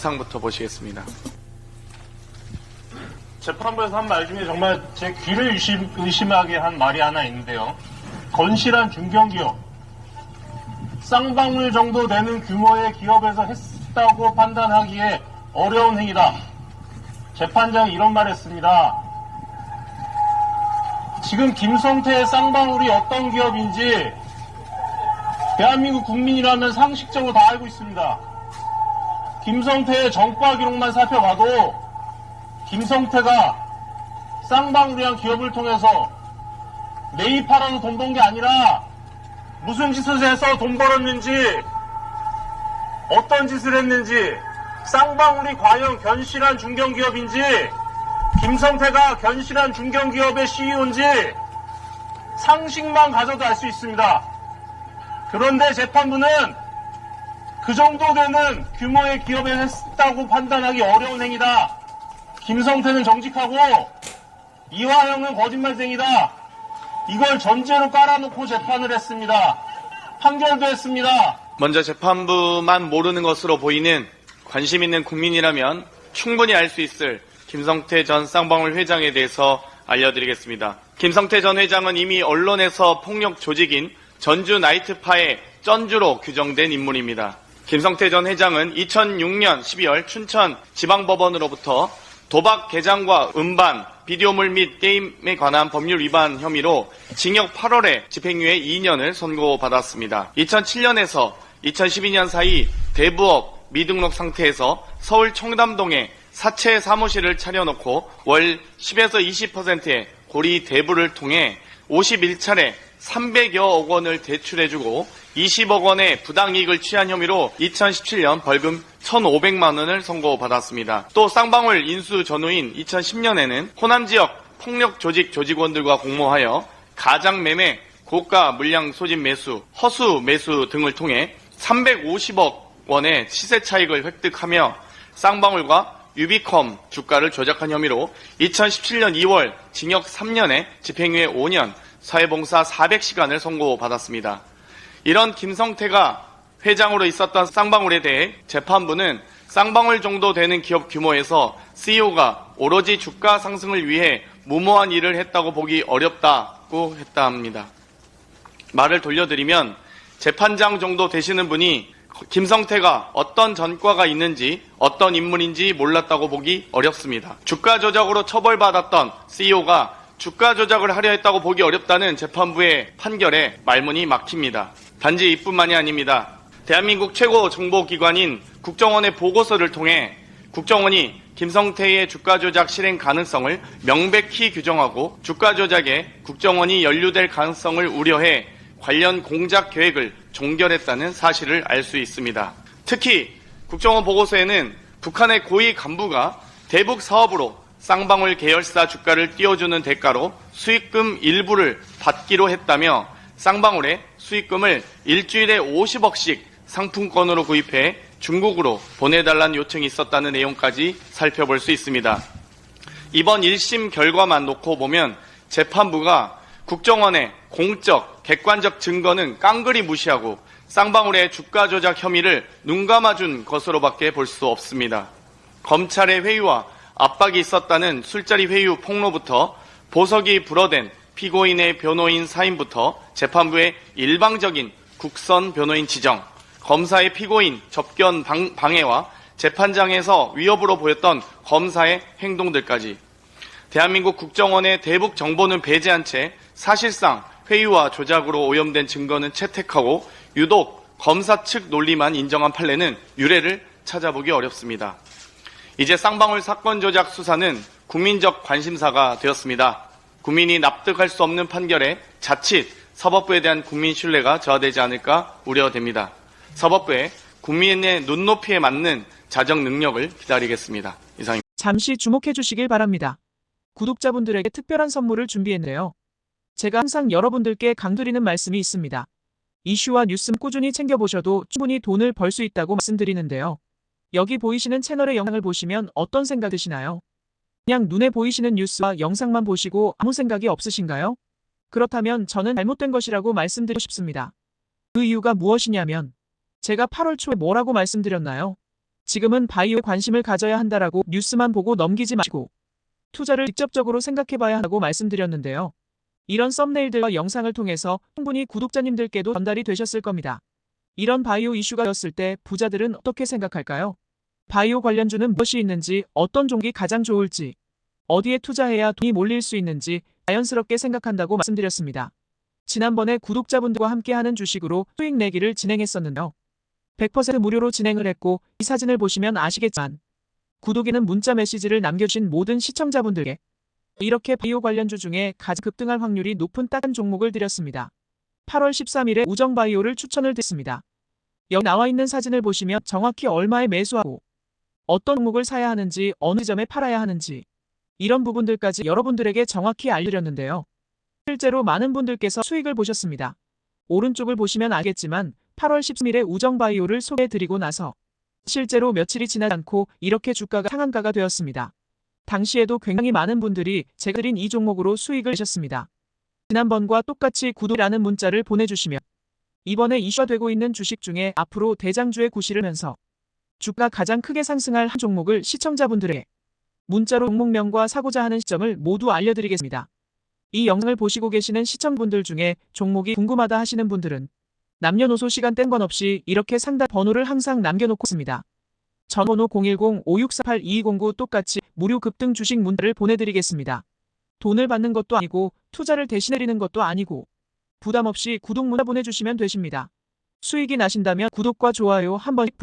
상부터 보시겠습니다. 재판부에서 한 말 중에 정말 제 귀를 의심하게 한 말이 하나 있는데요. 건실한 중견기업, 쌍방울 정도 되는 규모의 기업에서 했다고 판단하기에 어려운 행위다. 재판장이 이런 말 했습니다. 지금 김성태의 쌍방울이 어떤 기업인지 대한민국 국민이라면 상식적으로 다 알고 있습니다. 김성태의 정과 기록만 살펴봐도 김성태가 쌍방울이란 기업을 통해서 매입하라고 돈 번 게 아니라 무슨 짓을 해서 돈 벌었는지, 어떤 짓을 했는지, 쌍방울이 과연 견실한 중견기업인지, 김성태가 견실한 중견기업의 CEO인지 상식만 가져도 알 수 있습니다. 그런데 재판부는 그 정도 되는 규모의 기업에 했다고 판단하기 어려운 행위다. 김성태는 정직하고 이화영은 거짓말쟁이다. 이걸 전제로 깔아놓고 재판을 했습니다. 판결도 했습니다. 먼저 재판부만 모르는 것으로 보이는 관심 있는 국민이라면 충분히 알 수 있을 김성태 전 쌍방울 회장에 대해서 알려드리겠습니다. 김성태 전 회장은 이미 언론에서 폭력 조직인 전주 나이트파의 쩐주로 규정된 인물입니다. 김성태 전 회장은 2006년 12월 춘천 지방법원으로부터 도박 개장과 음반, 비디오물 및 게임에 관한 법률 위반 혐의로 징역 8월에 집행유예 2년을 선고받았습니다. 2007년에서 2012년 사이 대부업 미등록 상태에서 서울 청담동에 사채 사무실을 차려놓고 월 10에서 20%의 고리 대부를 통해 51차례 300여억 원을 대출해주고 20억 원의 부당이익을 취한 혐의로 2017년 벌금 1,500만 원을 선고받았습니다. 또 쌍방울 인수 전후인 2010년에는 호남 지역 폭력 조직 조직원들과 공모하여 가장 매매, 고가 물량 소진 매수, 허수 매수 등을 통해 350억 원의 시세 차익을 획득하며 쌍방울과 유비컴 주가를 조작한 혐의로 2017년 2월 징역 3년에 집행유예 5년, 사회봉사 400시간을 선고받았습니다. 이런 김성태가 회장으로 있었던 쌍방울에 대해 재판부는 쌍방울 정도 되는 기업 규모에서 CEO가 오로지 주가 상승을 위해 무모한 일을 했다고 보기 어렵다고 했다 합니다. 말을 돌려드리면 재판장 정도 되시는 분이 김성태가 어떤 전과가 있는지 어떤 인물인지 몰랐다고 보기 어렵습니다. 주가 조작으로 처벌받았던 CEO가 주가 조작을 하려 했다고 보기 어렵다는 재판부의 판결에 말문이 막힙니다. 단지 이뿐만이 아닙니다. 대한민국 최고 정보기관인 국정원의 보고서를 통해 국정원이 김성태의 주가 조작 실행 가능성을 명백히 규정하고 주가 조작에 국정원이 연루될 가능성을 우려해 관련 공작 계획을 종결했다는 사실을 알 수 있습니다. 특히 국정원 보고서에는 북한의 고위 간부가 대북 사업으로 쌍방울 계열사 주가를 띄워주는 대가로 수익금 일부를 받기로 했다며 쌍방울에 수익금을 일주일에 50억씩 상품권으로 구입해 중국으로 보내달라는 요청이 있었다는 내용까지 살펴볼 수 있습니다. 이번 1심 결과만 놓고 보면 재판부가 국정원의 공적, 객관적 증거는 깡그리 무시하고 쌍방울의 주가 조작 혐의를 눈감아준 것으로밖에 볼 수 없습니다. 검찰의 회유와 압박이 있었다는 술자리 회유 폭로부터 보석이 불어댄 피고인의 변호인 사임부터 재판부의 일방적인 국선 변호인 지정, 검사의 피고인 접견 방해와 재판장에서 위협으로 보였던 검사의 행동들까지 대한민국 국정원의 대북 정보는 배제한 채 사실상 회유와 조작으로 오염된 증거는 채택하고 유독 검사 측 논리만 인정한 판례는 유례를 찾아보기 어렵습니다. 이제 쌍방울 사건 조작 수사는 국민적 관심사가 되었습니다. 국민이 납득할 수 없는 판결에 자칫 사법부에 대한 국민 신뢰가 저하되지 않을까 우려됩니다. 사법부에 국민의 눈높이에 맞는 자정 능력을 기다리겠습니다. 이상입니다. 잠시 주목해 주시길 바랍니다. 구독자분들에게 특별한 선물을 준비했네요. 제가 항상 여러분들께 강드리는 말씀이 있습니다. 이슈와 뉴스 꾸준히 챙겨보셔도 충분히 돈을 벌 수 있다고 말씀드리는데요. 여기 보이시는 채널의 영상을 보시면 어떤 생각 드시나요? 그냥 눈에 보이시는 뉴스와 영상만 보시고 아무 생각이 없으신가요? 그렇다면 저는 잘못된 것이라고 말씀드리고 싶습니다. 그 이유가 무엇이냐면 제가 8월 초에 뭐라고 말씀드렸나요? 지금은 바이오에 관심을 가져야 한다라고 뉴스만 보고 넘기지 마시고 투자를 직접적으로 생각해봐야 한다고 말씀드렸는데요. 이런 썸네일들과 영상을 통해서 충분히 구독자님들께도 전달이 되셨을 겁니다. 이런 바이오 이슈가 되었을 때 부자들은 어떻게 생각할까요? 바이오 관련주는 무엇이 있는지, 어떤 종목이 가장 좋을지, 어디에 투자해야 돈이 몰릴 수 있는지 자연스럽게 생각한다고 말씀드렸습니다. 지난번에 구독자분들과 함께하는 주식으로 수익 내기를 진행했었는데요. 100% 무료로 진행을 했고 이 사진을 보시면 아시겠지만 구독에는 문자 메시지를 남겨주신 모든 시청자분들께 이렇게 바이오 관련주 중에 가장 급등할 확률이 높은 딱 종목을 드렸습니다. 8월 13일에 우정바이오를 추천을 드렸습니다. 여기 나와 있는 사진을 보시면 정확히 얼마에 매수하고 어떤 종목을 사야 하는지, 어느 지점에 팔아야 하는지 이런 부분들까지 여러분들에게 정확히 알려드렸는데요. 실제로 많은 분들께서 수익을 보셨습니다. 오른쪽을 보시면 알겠지만 8월 13일에 우정바이오를 소개해드리고 나서 실제로 며칠이 지나지 않고 이렇게 주가가 상한가가 되었습니다. 당시에도 굉장히 많은 분들이 제가 드린 이 종목으로 수익을 내셨습니다. 지난번과 똑같이 구독이라는 문자를 보내주시면 이번에 이슈가 되고 있는 주식 중에 앞으로 대장주의 구실을 하면서 주가 가장 크게 상승할 한 종목을 시청자분들에게 문자로 종목명과 사고자 하는 시점을 모두 알려드리겠습니다. 이 영상을 보시고 계시는 시청분들 중에 종목이 궁금하다 하시는 분들은 남녀노소 시간 뗀 건 없이 이렇게 상담 번호를 항상 남겨놓고 있습니다. 전번호 010-5648-2209 똑같이 무료 급등 주식 문자를 보내드리겠습니다. 돈을 받는 것도 아니고 투자를 대신해드리는 것도 아니고 부담 없이 구독 문자 보내주시면 되십니다. 수익이 나신다면 구독과 좋아요 한 번씩